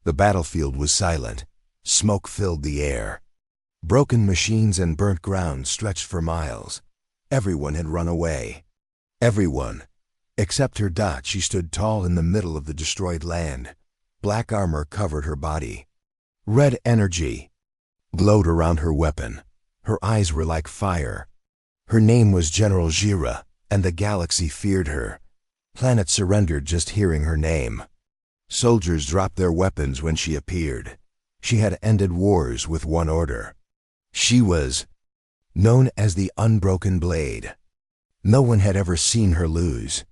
The battlefield was silent. Smoke filled the air. Broken machines and burnt ground stretched for miles. Everyone had run away. Everyone. Except her. She stood tall in the middle of the destroyed land. Black armor covered her body. Red energy glowed around her weapon. Her eyes were like fire. Her name was General Xar'Zentha, and the galaxy feared her. Planets surrendered just hearing her name. Soldiers dropped their weapons when she appeared. She had ended wars with one order. She was known as the Unbroken Blade. No one had ever seen her lose.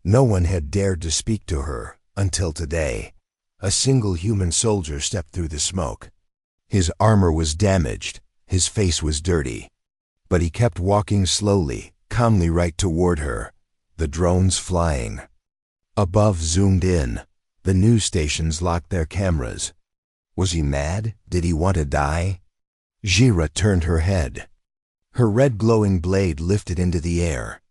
No one had dared to speak to her until today. A single human soldier stepped through the smoke. His armor was damaged. His face was dirty. But he kept walking slowly, calmly right toward her. The drones flying above zoomed in. The news stations locked their cameras. Was he mad? Did he want to die? Xar'Zentha turned her head. Her red glowing blade lifted into the air.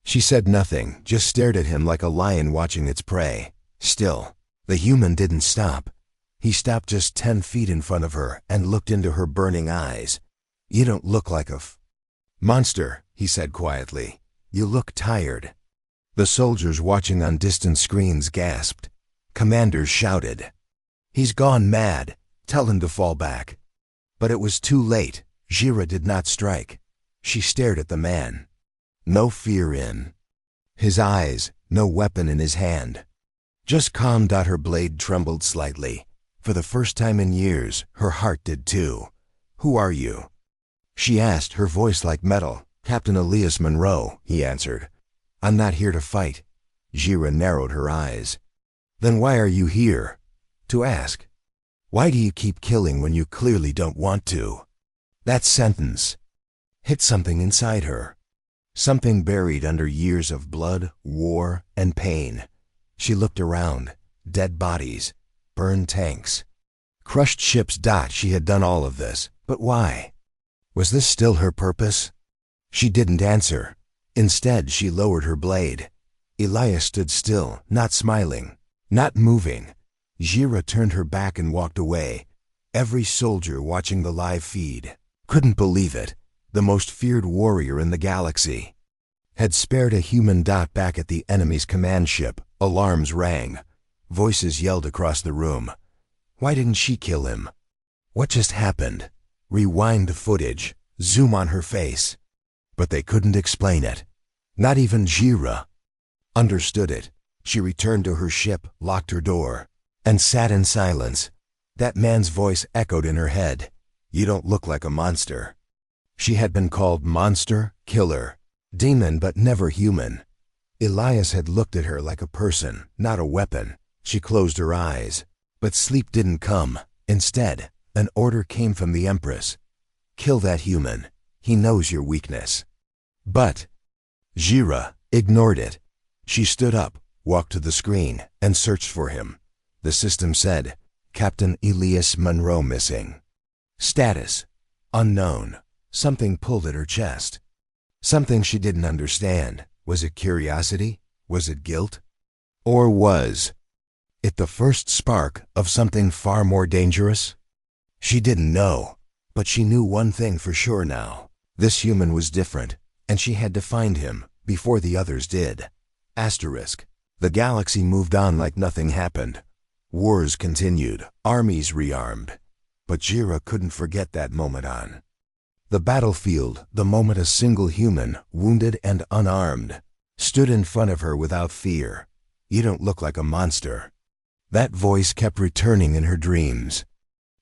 She said nothing, just stared at him like a lion watching its prey. Still, the human didn't stop. He stopped just 10 feet in front of her and looked into her burning eyes. "You don't look like a monster," he said quietly. "You look tired." The soldiers watching on distant screens gasped. Commanders shouted, "He's gone mad. Tell him to fall back." But it was too late. Xar'Zentha did not strike. She stared at the man. No fear in his eyes, no weapon in his hand. Just calm. Her blade trembled slightly. For the first time in years, her heart did too. "Who are you?" she asked, her voice like metal. "Captain Elias Monroe," he answered. "I'm not here to fight." Xar'Zentha narrowed her eyes. "Then why are you here?" "To ask. Why do you keep killing when you clearly don't want to?" That sentence hit something inside her. Something buried under years of blood, war, and pain. She looked around. Dead bodies. Burned tanks. Crushed ships. She had done all of this. But why? Was this still her purpose? She didn't answer. Instead, she lowered her blade. Elias stood still, not smiling, not moving. Xar'Zentha turned her back and walked away. Every soldier watching the live feed couldn't believe it. The most feared warrior in the galaxy had spared a human. Back at the enemy's command ship, alarms rang. Voices yelled across the room. Why didn't she kill him? What just happened? Rewind the footage, zoom on her face. But they couldn't explain it. Not even Xar'Zentha understood it. She returned to her ship, locked her door, and sat in silence. That man's voice echoed in her head. "You don't look like a monster." She had been called monster, killer, demon, but never human. Elias had looked at her like a person, not a weapon. She closed her eyes. But sleep didn't come. Instead, an order came from the Empress. "Kill that human. He knows your weakness." But Xar'Zentha ignored it. She stood up, walked to the screen, and searched for him. The system said, "Captain Elias Monroe missing. Status, unknown." Something pulled at her chest. Something she didn't understand. Was it curiosity? Was it guilt? Or was it the first spark of something far more dangerous? She didn't know, but she knew one thing for sure now. This human was different, and she had to find him before the others did. Asterisk. The galaxy moved on like nothing happened. Wars continued, armies rearmed. But Xar'Zentha couldn't forget that moment on the battlefield, the moment a single human, wounded and unarmed, stood in front of her without fear. "You don't look like a monster." That voice kept returning in her dreams.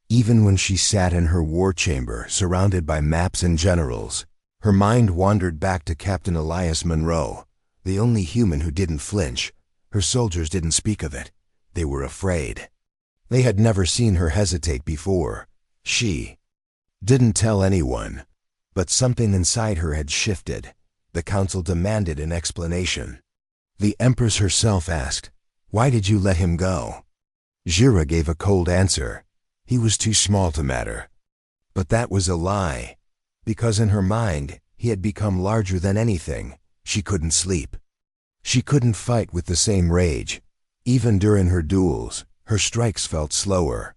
Even when she sat in her war chamber, surrounded by maps and generals, her mind wandered back to Captain Elias Monroe, the only human who didn't flinch. Her soldiers didn't speak of it. They were afraid. They had never seen her hesitate before. She didn't tell anyone, but something inside her had shifted. The council demanded an explanation. The Empress herself asked, "Why did you let him go?" Xar'Zentha gave a cold answer. He was too small to matter. But that was a lie, because in her mind, he had become larger than anything. She couldn't sleep. She couldn't fight with the same rage. Even during her duels, Her strikes felt slower.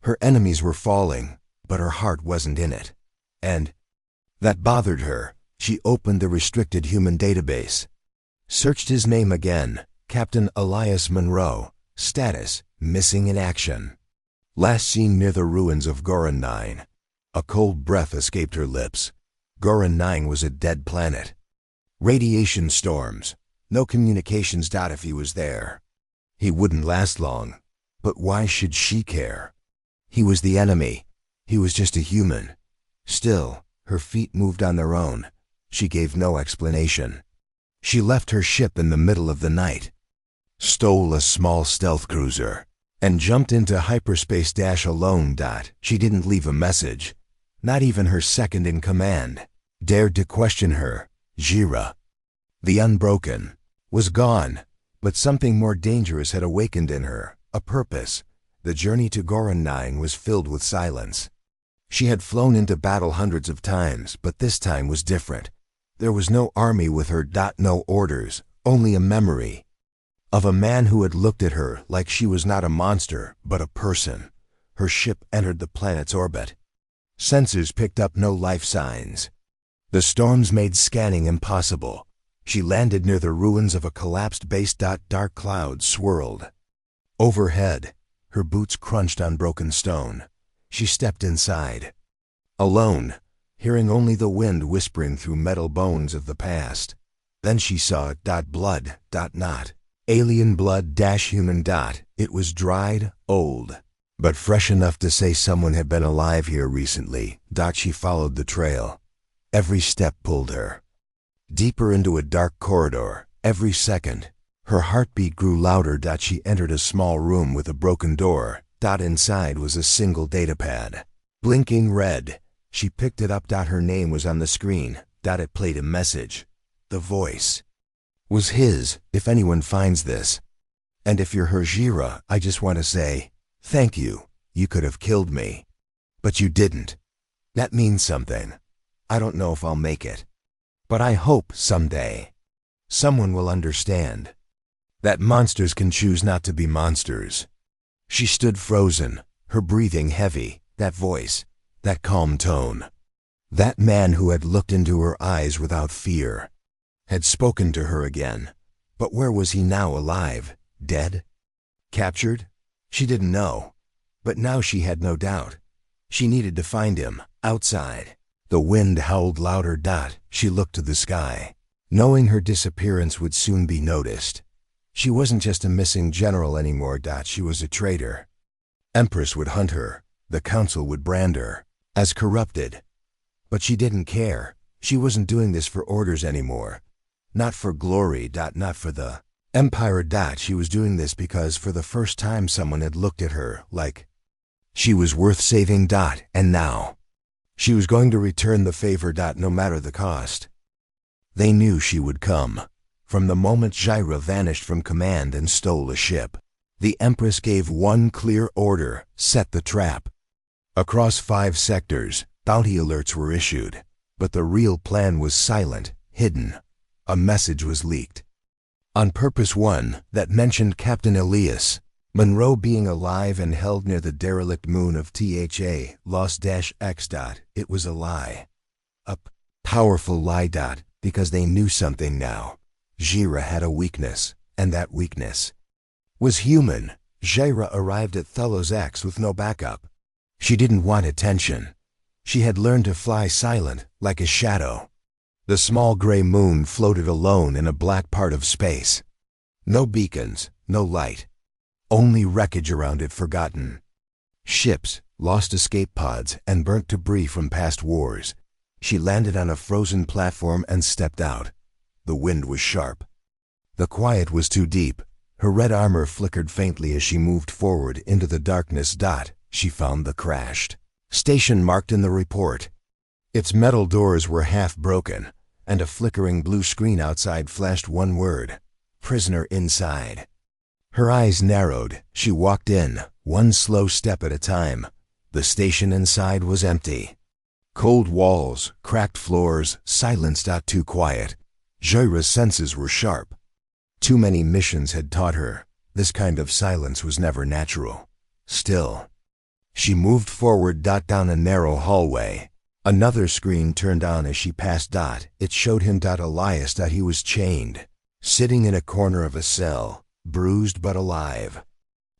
Her enemies were falling, but her heart wasn't in it. And that bothered her. She opened the restricted human database. Searched his name again, Captain Elias Monroe. Status, missing in action. Last seen near the ruins of Goran 9. A cold breath escaped her lips. Goran 9 was a dead planet. Radiation storms. No communications. If he was there, he wouldn't last long. But why should she care? He was the enemy. He was just a human. Still, her feet moved on their own. She gave no explanation. She left her ship in the middle of the night, stole a small stealth cruiser, and jumped into hyperspace alone. She didn't leave a message. Not even her second in command dared to question her. Xar'Zentha, the Unbroken, was gone, but something more dangerous had awakened in her, a purpose. The journey to Goran 9 was filled with silence. She had flown into battle hundreds of times, but this time was different. There was no army with her. No orders, only a memory of a man who had looked at her like she was not a monster, but a person. Her ship entered the planet's orbit. Sensors picked up no life signs. The storms made scanning impossible. She landed near the ruins of a collapsed base. Dark clouds swirled overhead. Her boots crunched on broken stone. She stepped inside. Alone, hearing only the wind whispering through metal bones of the past. Then she saw blood. Not alien blood human. It was dried, old, but fresh enough to say someone had been alive here recently. She followed the trail. Every step pulled her deeper into a dark corridor. Every second, her heartbeat grew louder. She entered a small room with a broken door. Inside was a single datapad, blinking red. She picked it up. Her name was on the screen. It played a message. The voice was his. If anyone finds this, and if you're her Xar'Zentha, I just want to say, thank you. You could have killed me, but you didn't. That means something. I don't know if I'll make it, but I hope someday someone will understand that monsters can choose not to be monsters. She stood frozen, her breathing heavy. That voice, that calm tone. That man who had looked into her eyes without fear had spoken to her again. But where was he now? Alive? Dead? Captured? She didn't know. But now she had no doubt. She needed to find him, outside. The wind howled louder. She looked to the sky, knowing her disappearance would soon be noticed. She wasn't just a missing general anymore. She was a traitor. Empress would hunt her. The council would brand her as corrupted. But she didn't care. She wasn't doing this for orders anymore. Not for glory. Not for the empire. She was doing this because for the first time someone had looked at her like she was worth saving. And now she was going to return the favor. No matter the cost. They knew she would come. From the moment Xar'Zentha vanished from command and stole a ship, the Empress gave one clear order: set the trap. Across 5 sectors, bounty alerts were issued, but the real plan was silent, hidden. A message was leaked. On purpose, one that mentioned Captain Elias Monroe being alive and held near the derelict moon of Tha Los-X. It was a lie. A powerful lie. Because they knew something now. Xar'Zentha had a weakness, and that weakness was human. Xar'Zentha arrived at Thalos X with no backup. She didn't want attention. She had learned to fly silent, like a shadow. The small gray moon floated alone in a black part of space. No beacons, no light. Only wreckage around it, forgotten. Ships, lost escape pods, and burnt debris from past wars. She landed on a frozen platform and stepped out. The wind was sharp. The quiet was too deep. Her red armor flickered faintly as she moved forward into the darkness. She found the crashed station marked in the report. Its metal doors were half broken, and a flickering blue screen outside flashed one word: prisoner inside. Her eyes narrowed. She walked in, one slow step at a time. The station inside was empty. Cold walls, cracked floors, silence. Too quiet. Xar'Zentha's senses were sharp. Too many missions had taught her. This kind of silence was never natural. Still. She moved forward. Down a narrow hallway. Another screen turned on as she passed. It showed him. Elias. He was chained, sitting in a corner of a cell, bruised but alive.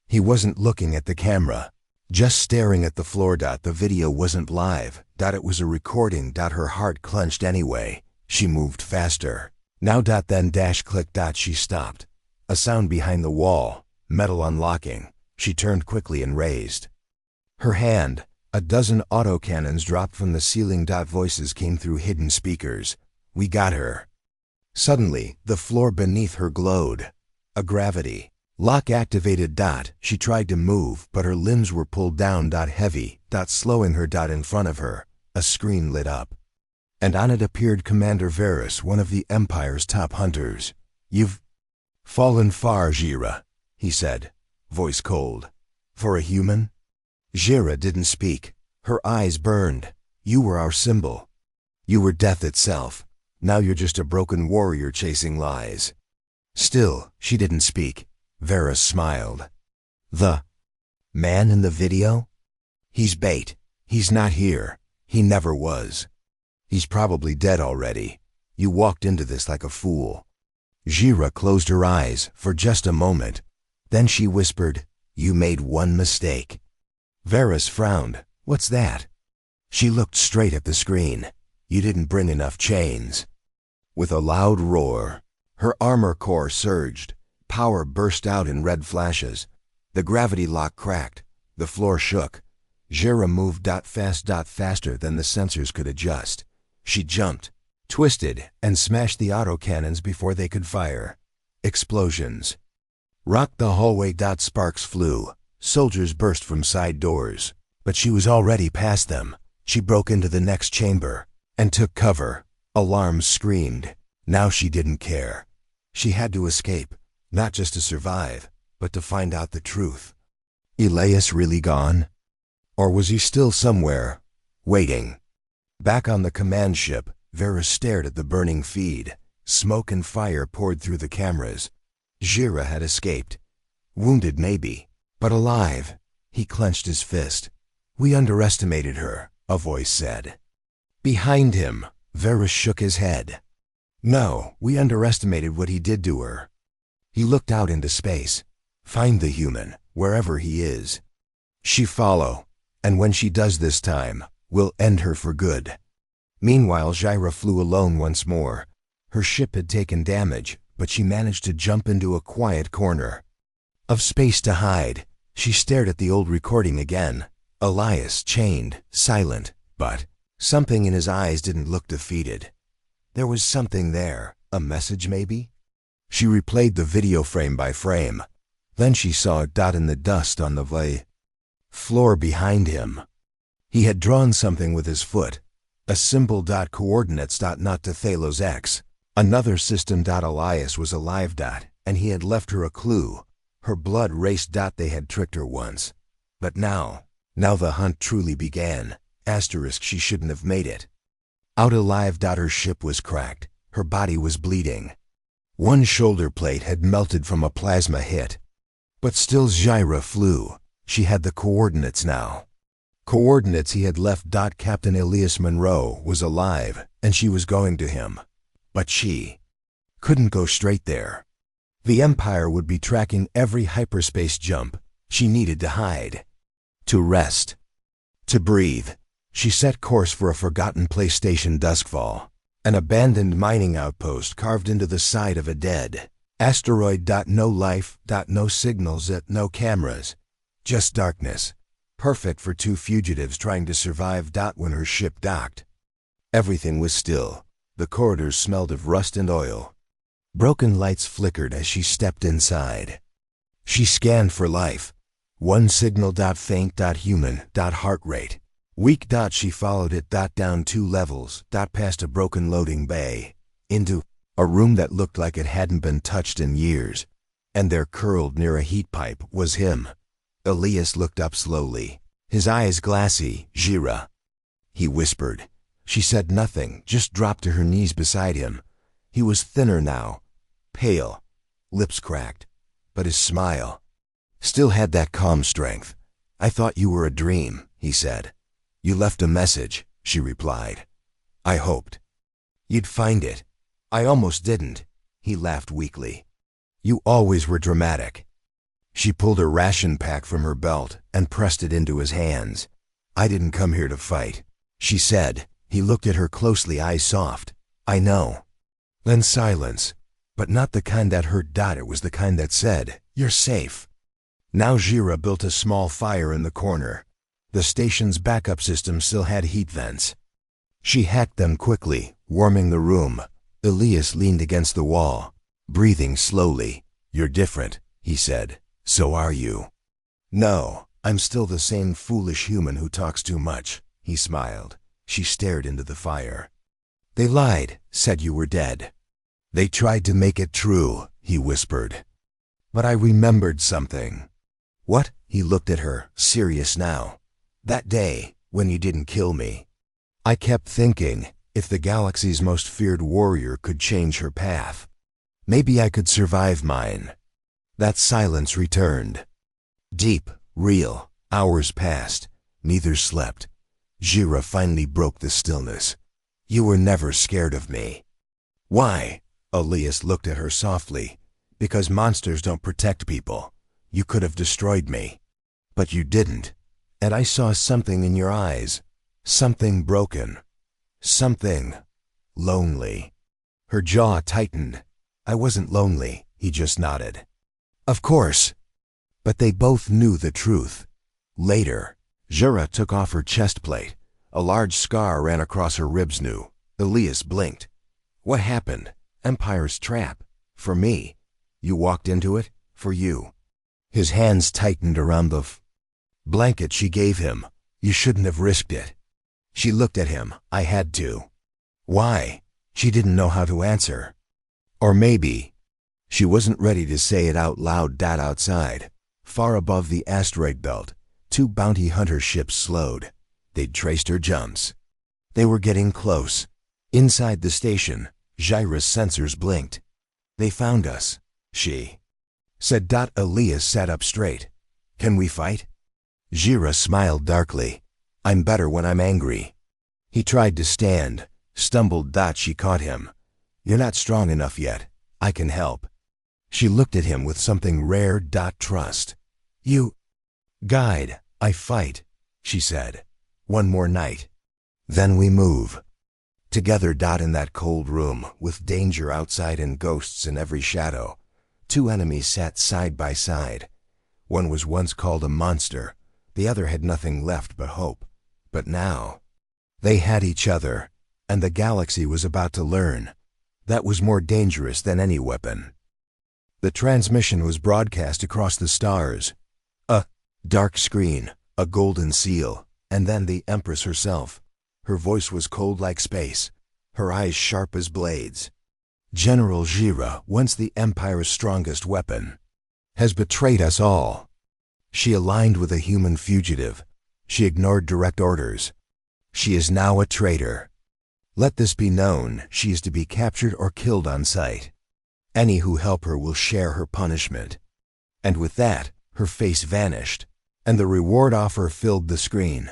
He wasn't looking at the camera, just staring at the floor. The video wasn't live. It was a recording. Her heart clenched anyway. She moved faster. Now. Then click. She stopped. A sound behind the wall, metal unlocking. She turned quickly and raised her hand. A dozen autocannons dropped from the ceiling. Voices came through hidden speakers. We got her. Suddenly, the floor beneath her glowed. A gravity lock activated. She tried to move, but her limbs were pulled down. Heavy. Slowing her. In front of her, a screen lit up. And on it appeared Commander Varys, one of the Empire's top hunters. You've fallen far, Xar'Zentha, he said, voice cold. For a human? Xar'Zentha didn't speak. Her eyes burned. You were our symbol. You were death itself. Now you're just a broken warrior chasing lies. Still, she didn't speak. Varys smiled. The man in the video? He's bait. He's not here. He never was. He's probably dead already. You walked into this like a fool. Xar'Zentha closed her eyes for just a moment. Then she whispered, You made one mistake. Varys frowned. What's that? She looked straight at the screen. You didn't bring enough chains. With a loud roar, her armor core surged. Power burst out in red flashes. The gravity lock cracked. The floor shook. Xar'Zentha moved faster than the sensors could adjust. She jumped, twisted, and smashed the autocannons before they could fire. Explosions rocked the hallway. Sparks flew. Soldiers burst from side doors. But she was already past them. She broke into the next chamber and took cover. Alarms screamed. Now she didn't care. She had to escape, not just to survive, but to find out the truth. Elias really gone? Or was he still somewhere, waiting? Back on the command ship, Varys stared at the burning feed. Smoke and fire poured through the cameras. Xar'Zentha had escaped. Wounded maybe, but alive. He clenched his fist. We underestimated her, a voice said. Behind him, Varys shook his head. No, we underestimated what he did to her. He looked out into space. Find the human, wherever he is. She follow, and when she does this time, we'll end her for good. Meanwhile, Xar'Zentha flew alone once more. Her ship had taken damage, but she managed to jump into a quiet corner of space to hide. She stared at the old recording again. Elias chained, silent, but something in his eyes didn't look defeated. There was something there, a message maybe? She replayed the video frame by frame. Then she saw a dot in the dust on the floor behind him. He had drawn something with his foot. A symbol. Coordinates. Not to Thalos X. Another system. Elias was alive. And he had left her a clue. Her blood raced. They had tricked her once. But now the hunt truly began. Asterisk, she shouldn't have made it. Out alive. Her ship was cracked. Her body was bleeding. One shoulder plate had melted from a plasma hit. But still Xar'Zentha flew. She had the coordinates now. Coordinates he had left. Captain Elias Monroe was alive, and she was going to him. But she couldn't go straight there. The Empire would be tracking every hyperspace jump. She needed to hide. To rest. To breathe. She set course for a forgotten PlayStation Duskfall. An abandoned mining outpost carved into the side of a dead asteroid. No life. No signals. No cameras. Just darkness. Perfect for two fugitives trying to survive. When her ship docked, everything was still. The corridors smelled of rust and oil. Broken lights flickered as she stepped inside. She scanned for life. One signal. Faint. Human. Heart rate weak. She followed it. Down 2 levels. Past a broken loading bay. Into a room that looked like it hadn't been touched in years. And there, curled near a heat pipe, was him. Elias looked up slowly, his eyes glassy. Xar'Zentha, he whispered. She said nothing, just dropped to her knees beside him. He was thinner now, pale, lips cracked. but his smile still had that calm strength. "I thought you were a dream," he said. "You left a message," she replied. "I hoped you'd find it." "I almost didn't," he laughed weakly. "You always were dramatic." She pulled a ration pack from her belt and pressed it into his hands. "I didn't come here to fight," she said. He looked at her closely, eyes soft. "I know." Then silence, but not the kind that hurt. It was the kind that said, "You're safe." Now Xar'Zentha built a small fire in the corner. The station's backup system still had heat vents. She hacked them quickly, warming the room. Elias leaned against the wall, breathing slowly. "You're different," he said. "So are you." "No, I'm still the same foolish human who talks too much," he smiled. She stared into the fire. "They lied, said you were dead." "They tried to make it true," he whispered. "But I remembered something." "What?" He looked at her, serious now. "That day, when you didn't kill me. I kept thinking, if the galaxy's most feared warrior could change her path, maybe I could survive mine." That silence returned. Deep, real. Hours passed. Neither slept. Xar'Zentha finally broke the stillness. "You were never scared of me." "Why?" Elias looked at her softly. "Because monsters don't protect people. You could have destroyed me. But you didn't. And I saw something in your eyes. Something broken. Something lonely." Her jaw tightened. "I wasn't lonely," he just nodded. "Of course." But they both knew the truth. Later, Xar'Zentha took off her chest plate. A large scar ran across her ribs. Elias blinked. "What happened?" "Empire's trap. For me." "You walked into it?" "For you." His hands tightened around the blanket she gave him. "You shouldn't have risked it." She looked at him. "I had to." "Why?" She didn't know how to answer. Or maybe she wasn't ready to say it out loud. Outside, far above the asteroid belt, 2 bounty hunter ships slowed. They'd traced her jumps. They were getting close. Inside the station, Xar'Zentha's sensors blinked. "They found us," she said. Elias sat up straight. "Can we fight?" Xar'Zentha smiled darkly. "I'm better when I'm angry." He tried to stand, stumbled. She caught him. "You're not strong enough yet. I can help." She looked at him with something rare. Trust. "You guide, I fight," she said. "One more night. Then we move. Together. In that cold room, with danger outside and ghosts in every shadow, 2 enemies sat side by side. One was once called a monster. The other had nothing left but hope. But now, they had each other, and the galaxy was about to learn. That was more dangerous than any weapon. The transmission was broadcast across the stars. A dark screen, a golden seal, and then the Empress herself. Her voice was cold like space, her eyes sharp as blades. "General Xar'Zentha, once the Empire's strongest weapon, has betrayed us all." She aligned with a human fugitive. She ignored direct orders. She is now a traitor. Let this be known, she is to be captured or killed on sight. Any who help her will share her punishment. And with that, her face vanished, and the reward offer filled the screen.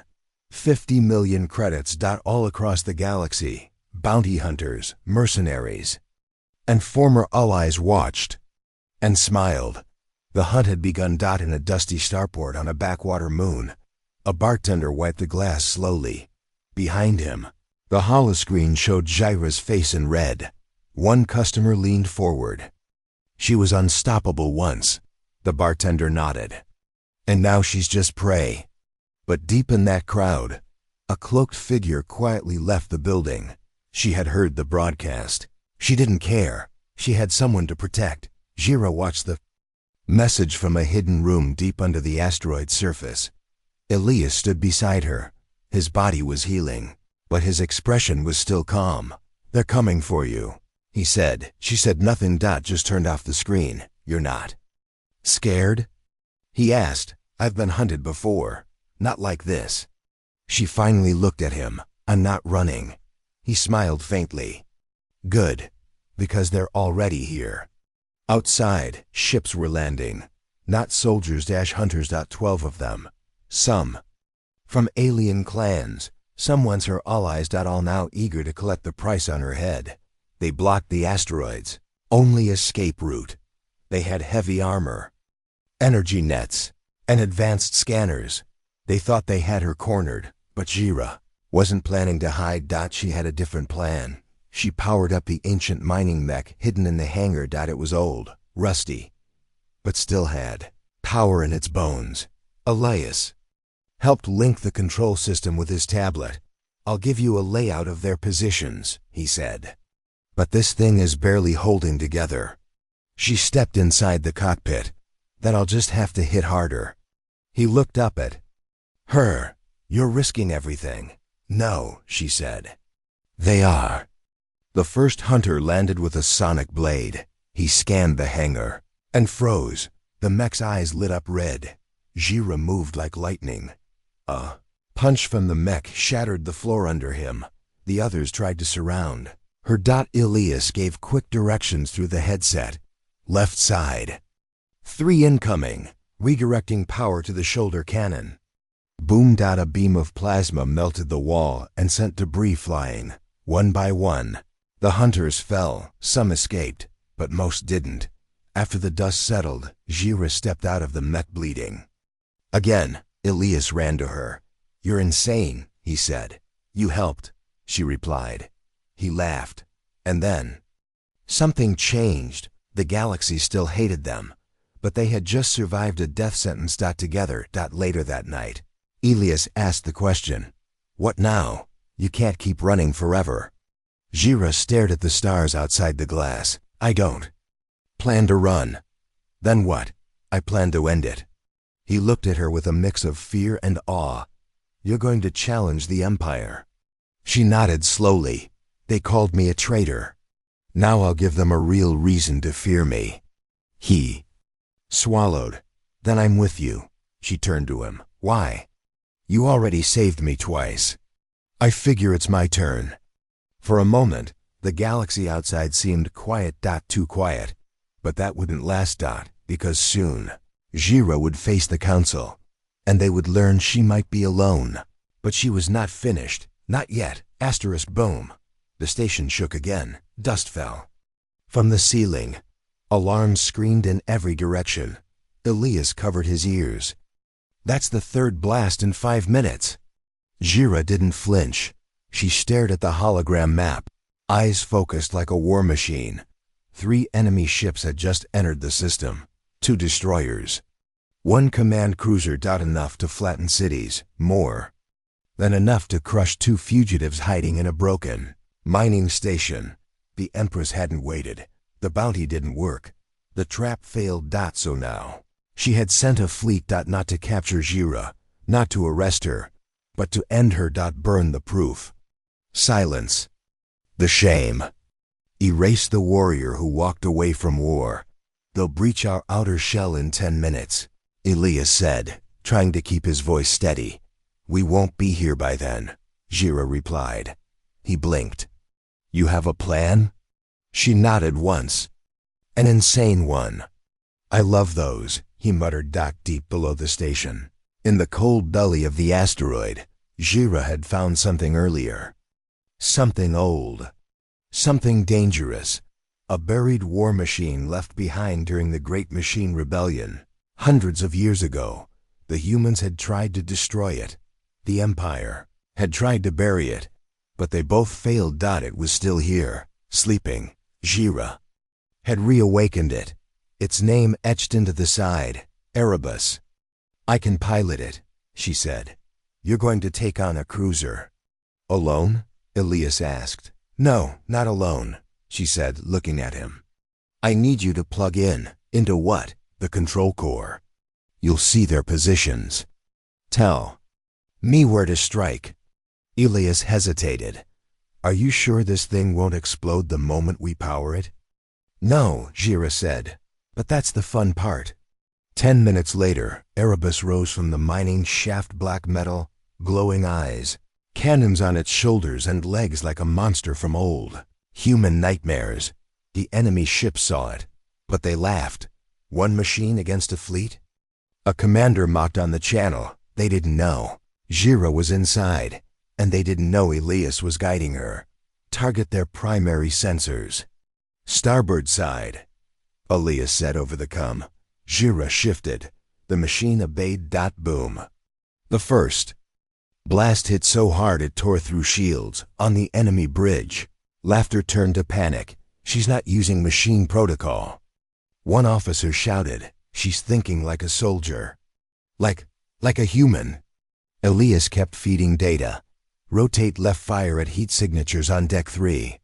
50 million credits. All across the galaxy, bounty hunters, mercenaries, and former allies watched and smiled. The hunt had begun. In a dusty starport on a backwater moon, a bartender wiped the glass slowly. Behind him, the holoscreen showed Xar'Zentha's face in red. One customer leaned forward. "She was unstoppable once." The bartender nodded. "And now she's just prey." But deep in that crowd, a cloaked figure quietly left the building. She had heard the broadcast. She didn't care. She had someone to protect. Xar'Zentha watched the message from a hidden room deep under the asteroid's surface. Elias stood beside her. His body was healing, but his expression was still calm. "They're coming for you," he said. She said nothing. Just turned off the screen. "You're not scared?" he asked. "I've been hunted before. Not like this." She finally looked at him. "I'm not running." He smiled faintly. "Good, because they're already here." Outside, ships were landing. Not soldiers-hunters. 12 of them. Some from alien clans, some once her allies. All now eager to collect the price on her head. They blocked the asteroids. Only escape route. They had heavy armor, energy nets, and advanced scanners. They thought they had her cornered, but Xar'Zentha wasn't planning to hide. She had a different plan. She powered up the ancient mining mech hidden in the hangar. It was old, rusty, but still had power in its bones. Elias helped link the control system with his tablet. "I'll give you a layout of their positions," he said. "But this thing is barely holding together." She stepped inside the cockpit. "Then I'll just have to hit harder." He looked up at her. "You're risking everything." "No," she said. "They are." The first hunter landed with a sonic blade. He scanned the hangar and froze. The mech's eyes lit up red. Xar'Zentha moved like lightning. A punch from the mech shattered the floor under him. The others tried to surround her. Elias gave quick directions through the headset. "Left side. 3 incoming." Redirecting power to the shoulder cannon. Boom! A beam of plasma melted the wall and sent debris flying. One by one, the hunters fell. Some escaped, but most didn't. After the dust settled, Xar'Zentha stepped out of the mech bleeding. Again, Elias ran to her. "You're insane," he said. "You helped," she replied. He laughed. And then something changed. The galaxy still hated them, but they had just survived a death sentence. Together. Later that night, Elias asked the question, "What now? You can't keep running forever." Xar'Zentha stared at the stars outside the glass. "I don't plan to run." "Then what?" "I plan to end it." He looked at her with a mix of fear and awe. "You're going to challenge the Empire." She nodded slowly. "They called me a traitor. Now I'll give them a real reason to fear me." He swallowed. "Then I'm with you." She turned to him. "Why?" "You already saved me twice. I figure it's my turn." For a moment, the galaxy outside seemed quiet. Too quiet. But that wouldn't last. Because soon, Xar'Zentha would face the council, and they would learn she might be alone. But she was not finished. Not yet. Boom. The station shook again. Dust fell from the ceiling. Alarms screamed in every direction. Elias covered his ears. "That's the 3rd blast in 5 minutes. Xar'Zentha didn't flinch. She stared at the hologram map, eyes focused like a war machine. 3 enemy ships had just entered the system. 2 destroyers. 1 command cruiser. Enough to flatten cities. More than enough to crush 2 fugitives hiding in a broken mining station. The Empress hadn't waited. The bounty didn't work. The trap failed. So now, she had sent a fleet. Not to capture Xar'Zentha, not to arrest her, but to end her. Burn the proof. Silence. The shame. Erase the warrior who walked away from war. They'll breach our outer shell in 10 minutes, Elias said, trying to keep his voice steady. "We won't be here by then," Xar'Zentha replied. He blinked. "You have a plan?" She nodded once. "An insane one." "I love those," he muttered. Deep below the station, in the cold belly of the asteroid, Xar'Zentha had found something earlier. Something old. Something dangerous. A buried war machine left behind during the Great Machine Rebellion. Hundreds of years ago, the humans had tried to destroy it. The Empire had tried to bury it, but they both failed. It was still here, sleeping. Xar'Zentha had reawakened it, its name etched into the side, Erebus. "I can pilot it," she said. "You're going to take on a cruiser." "Alone?" Elias asked. "No, not alone," she said, looking at him. "I need you to plug in." "Into what?" "The control core. You'll see their positions. Tell me where to strike." Elias hesitated. "Are you sure this thing won't explode the moment we power it?" "No," Xar'Zentha said, "but that's the fun part." 10 minutes later, Erebus rose from the mining shaft. Black metal, glowing eyes, cannons on its shoulders and legs like a monster from old human nightmares. The enemy ship saw it, But they laughed. One machine against a fleet? A commander mocked on the channel. They didn't know. Xar'Zentha was inside, and they didn't know Elias was guiding her. Target their primary sensors. Starboard side, Elias said over the com. Xar'Zentha shifted. The machine obeyed. Boom. The first blast hit so hard it tore through shields on the enemy bridge. Laughter turned to panic. She's not using machine protocol. One officer shouted, she's thinking like a soldier. Like a human. Elias kept feeding data. Rotate left fire at heat signatures on deck 3.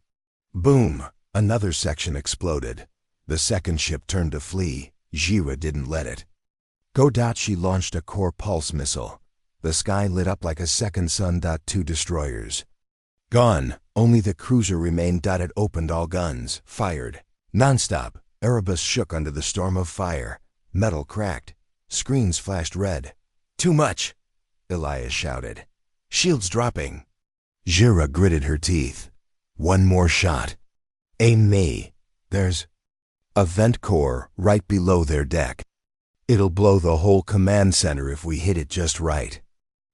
Boom! Another section exploded. The second ship turned to flee. Xar'Zentha didn't let it go. She launched a core pulse missile. The sky lit up like a second sun. 2 destroyers gone. Only the cruiser remained. It opened all guns, fired nonstop. Erebus shook under the storm of fire. Metal cracked. Screens flashed red. Too much, Elias shouted. Shields dropping. Xar'Zentha gritted her teeth. One more shot. Aim me. There's a vent core right below their deck. It'll blow the whole command center if we hit it just right.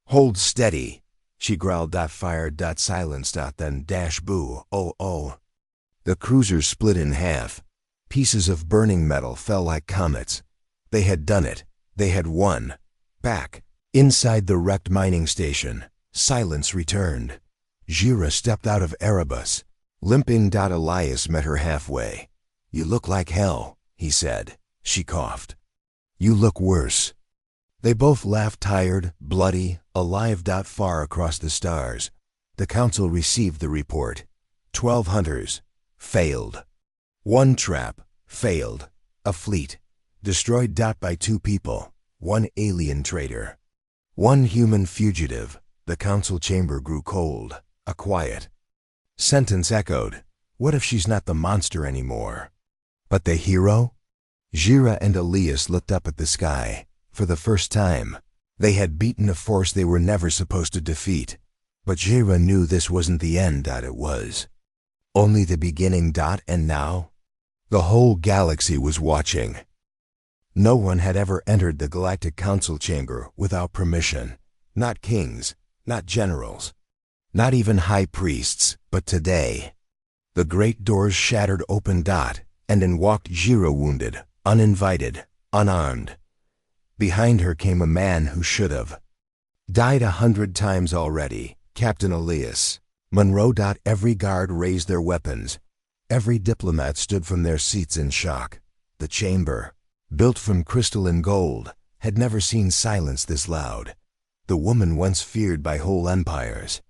Hold steady, she growled. Fire. Silence. Then dash boo. Oh. The cruiser split in half. Pieces of burning metal fell like comets. They had done it. They had won. Back. Inside the wrecked mining station, silence returned. Xar'Zentha stepped out of Erebus. Limping. Elias met her halfway. You look like hell, he said. She coughed. You look worse. They both laughed, tired, bloody, alive. Far across the stars, the council received the report. 12 hunters. Failed. 1 trap. Failed. A fleet. Destroyed. By 2 people. 1 alien traitor. 1 human fugitive. The council chamber grew cold. A quiet sentence echoed. What if she's not the monster anymore? But the hero? Xar'Zentha and Elias looked up at the sky. For the first time, they had beaten a force they were never supposed to defeat. But Xar'Zentha knew this wasn't the end. It was only the beginning. And now, the whole galaxy was watching. No one had ever entered the Galactic Council chamber without permission. Not kings, not generals, not even high priests. But today, the great doors shattered open. And in walked Xar'Zentha, wounded, uninvited, unarmed. Behind her came a man who should have died 100 times already, Captain Elias. Monroe. Every guard raised their weapons. Every diplomat stood from their seats in shock. The chamber, built from crystal and gold, had never seen silence this loud. The woman once feared by whole empires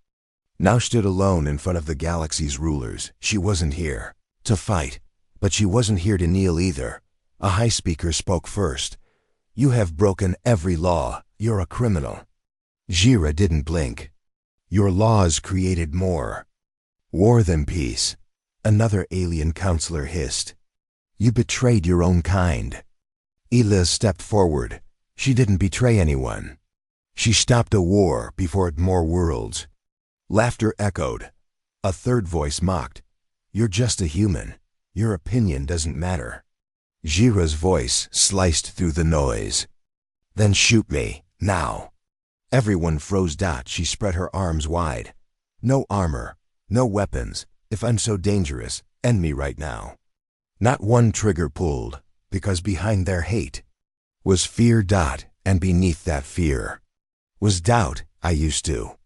now stood alone in front of the galaxy's rulers. She wasn't here to fight, but she wasn't here to kneel either. A high speaker spoke first. You have broken every law. You're a criminal. Xar'Zentha didn't blink. Your laws created more war than peace, another alien counselor hissed. You betrayed your own kind. Elias stepped forward. She didn't betray anyone. She stopped a war before it more worlds. Laughter echoed. A third voice mocked. You're just a human. Your opinion doesn't matter. Xar'Zentha's voice sliced through the noise. Then shoot me, now. Everyone froze. She spread her arms wide. No armor, no weapons. If I'm so dangerous, end me right now. Not one trigger pulled, because behind their hate was fear. And beneath that fear was doubt. I used to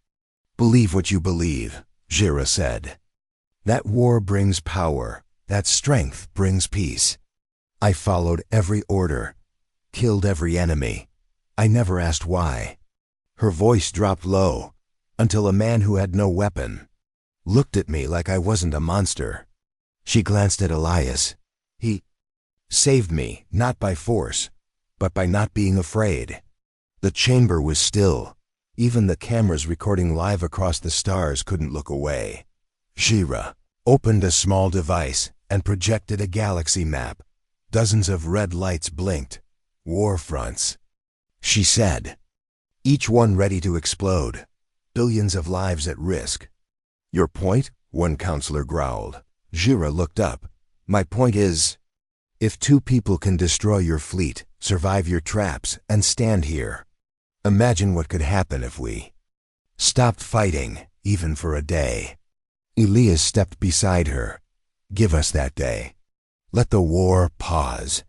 believe what you believe, Xar'Zentha said. That war brings power. That strength brings peace. I followed every order, killed every enemy. I never asked why. Her voice dropped low, until a man who had no weapon looked at me like I wasn't a monster. She glanced at Elias. He saved me, not by force, but by not being afraid. The chamber was still. Even the cameras recording live across the stars couldn't look away. Xar'Zentha opened a small device and projected a galaxy map. Dozens of red lights blinked. War fronts, she said. Each one ready to explode. Billions of lives at risk. Your point? One counselor growled. Xar'Zentha looked up. My point is, If two people can destroy your fleet, survive your traps, and stand here, imagine what could happen if we stopped fighting, even for a day. Elias stepped beside her. Give us that day. Let the war pause.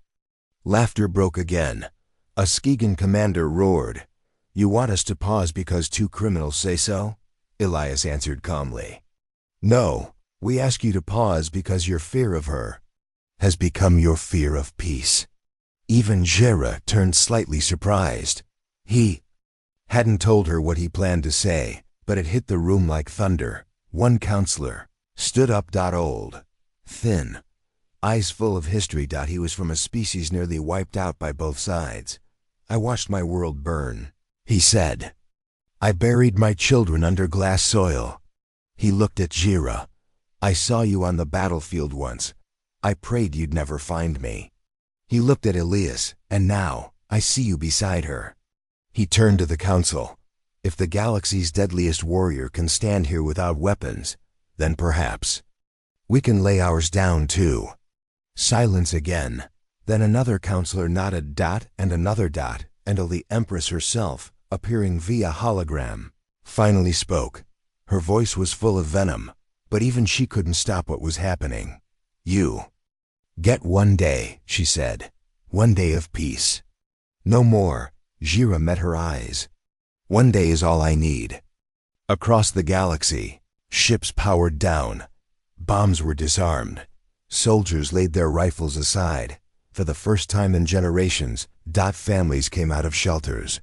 Laughter broke again. A Skegan commander roared. You want us to pause because two criminals say so? Elias answered calmly. No, we ask you to pause because your fear of her has become your fear of peace. Even Xar'Zentha turned slightly surprised. He hadn't told her what he planned to say, but it hit the room like thunder. One counselor stood up. Old, thin, eyes full of history. He was from a species nearly wiped out by both sides. I watched my world burn, he said. I buried my children under glass soil. He looked at Xar'Zentha. I saw you on the battlefield once. I prayed you'd never find me. He looked at Elias, and now, I see you beside her. He turned to the council. If the galaxy's deadliest warrior can stand here without weapons, then perhaps we can lay ours down too. Silence again. Then another counselor nodded. And another. And the Empress herself, appearing via hologram, finally spoke. Her voice was full of venom, but even she couldn't stop what was happening. You get one day, she said. One day of peace. No more. Xar'Zentha met her eyes. One day is all I need. Across the galaxy, ships powered down. Bombs were disarmed. Soldiers laid their rifles aside. For the first time in generations, families came out of shelters.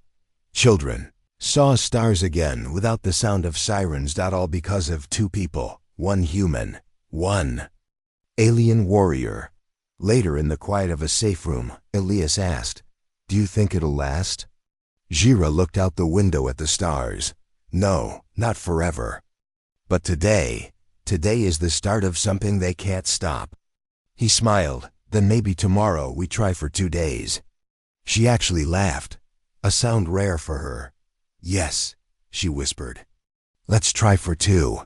Children saw stars again without the sound of sirens. All because of two people, one human, one alien warrior. Later, in the quiet of a safe room, Elias asked, Do you think it'll last? Xar'Zentha looked out the window at the stars. No, not forever. But today is the start of something they can't stop. He smiled. Then maybe tomorrow we try for 2 days. She actually laughed, a sound rare for her. Yes, she whispered. Let's try for 2.